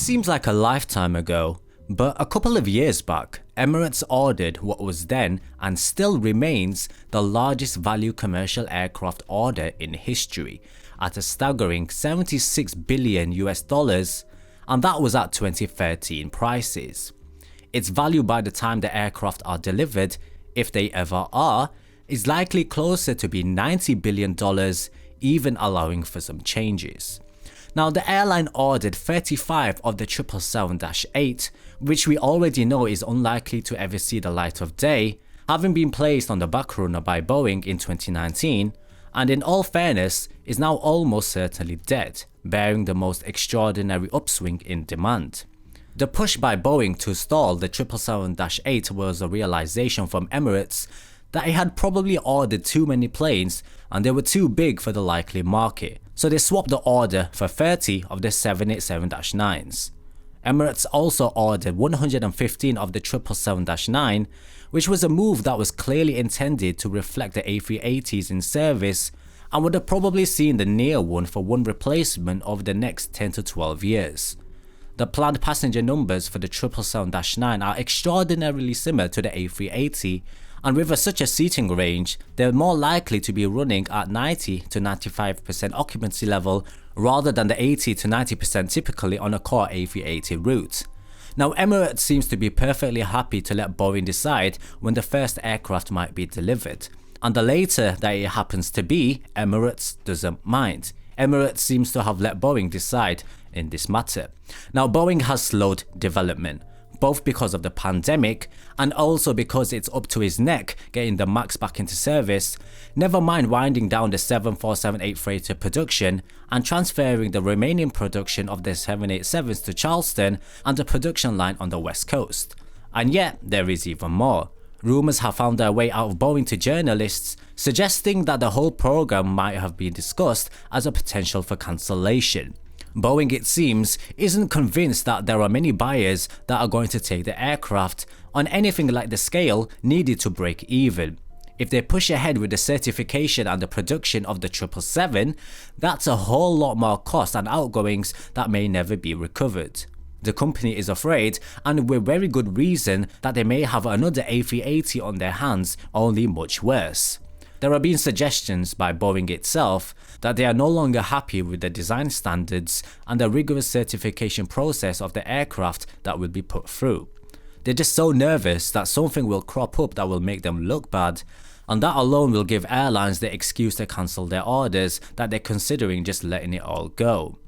seems like a lifetime ago, but a couple of years back, Emirates ordered what was then and still remains the largest value commercial aircraft order in history at a staggering $76 billion, and that was at 2013 prices. Its value by the time the aircraft are delivered, if they ever are, is likely closer to be $90 billion, even allowing for some changes. Now, the airline ordered 35 of the 777-8, which we already know is unlikely to ever see the light of day, having been placed on the back burner by Boeing in 2019, and in all fairness is now almost certainly dead, bearing the most extraordinary upswing in demand. The push by Boeing to stall the 777-8 was a realization from Emirates that it had probably ordered too many planes and they were too big for the likely market, so they swapped the order for 30 of the 787-9s. Emirates also ordered 115 of the 777-9, which was a move that was clearly intended to reflect the A380s in service and would have probably seen the near one for one replacement over the next 10 to 12 years. The planned passenger numbers for the 777-9 are extraordinarily similar to the A380, and with such a seating range, they're more likely to be running at 90 to 95% occupancy level rather than the 80 to 90% typically on a core A380 route. Now, Emirates seems to be perfectly happy to let Boeing decide when the first aircraft might be delivered, and the later that it happens to be, Emirates doesn't mind. Emirates seems to have let Boeing decide in this matter. Now, Boeing has slowed development, both because of the pandemic and also because it's up to his neck getting the MAX back into service, never mind winding down the 747-8 freighter production and transferring the remaining production of the 787s to Charleston and the production line on the West Coast. And yet, there is even more. Rumours have found their way out of Boeing to journalists, suggesting that the whole program might have been discussed as a potential for cancellation. Boeing, it seems, isn't convinced that there are many buyers that are going to take the aircraft on anything like the scale needed to break even. If they push ahead with the certification and the production of the 777, that's a whole lot more cost and outgoings that may never be recovered. The company is afraid, and with very good reason, that they may have another A380 on their hands, only much worse. There have been suggestions by Boeing itself that they are no longer happy with the design standards and the rigorous certification process of the aircraft that will be put through. They're just so nervous that something will crop up that will make them look bad, and that alone will give airlines the excuse to cancel their orders that they're considering just letting it all go.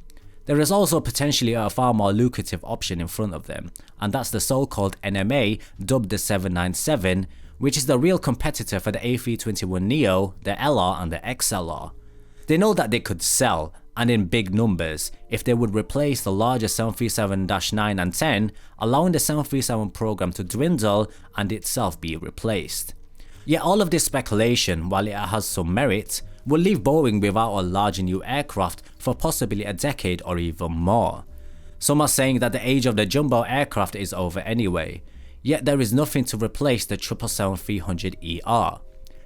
There is also potentially a far more lucrative option in front of them, and that's the so-called NMA, dubbed the 797, which is the real competitor for the A321neo, the LR and the XLR. They know that they could sell, and in big numbers, if they would replace the larger 737-9 and 10, allowing the 737 program to dwindle and itself be replaced. Yet all of this speculation, while it has some merit, will leave Boeing without a large new aircraft for possibly a decade or even more. Some are saying that the age of the jumbo aircraft is over anyway, yet there is nothing to replace the 777-300ER.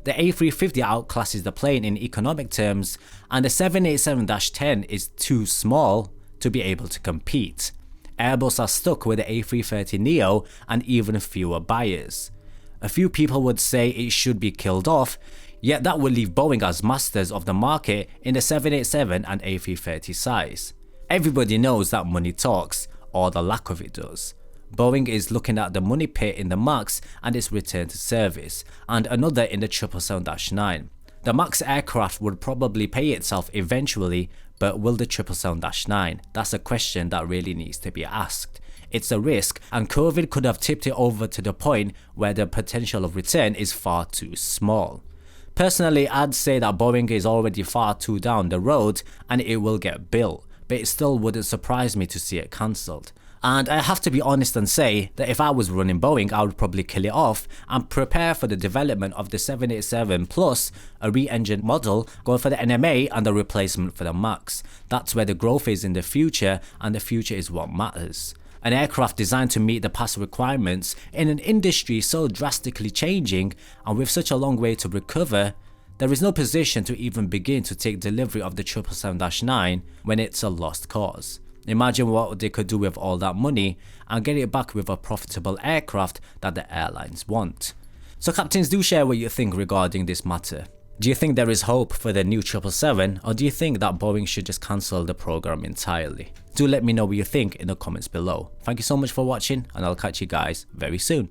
The A350 outclasses the plane in economic terms, and the 787-10 is too small to be able to compete. Airbus are stuck with the A330neo and even fewer buyers. A few people would say it should be killed off, yet that would leave Boeing as masters of the market in the 787 and A330 size. Everybody knows that money talks, or the lack of it does. Boeing is looking at the money pit in the MAX and its return to service, and another in the 777-9. The MAX aircraft would probably pay itself eventually, but will the 777-9? That's a question that really needs to be asked. It's a risk, and COVID could have tipped it over to the point where the potential of return is far too small. Personally, I'd say that Boeing is already far too down the road and it will get built, but it still wouldn't surprise me to see it cancelled. And I have to be honest and say that if I was running Boeing, I would probably kill it off and prepare for the development of the 787 plus a re-engined model, going for the NMA and the replacement for the MAX. That's where the growth is in the future, and the future is what matters. An aircraft designed to meet the past requirements in an industry so drastically changing and with such a long way to recover, there is no position to even begin to take delivery of the 777-9 when it's a lost cause. Imagine what they could do with all that money and get it back with a profitable aircraft that the airlines want. So captains, do share what you think regarding this matter. Do you think there is hope for the new 777, or do you think that Boeing should just cancel the program entirely? Do let me know what you think in the comments below. Thank you so much for watching, and I'll catch you guys very soon.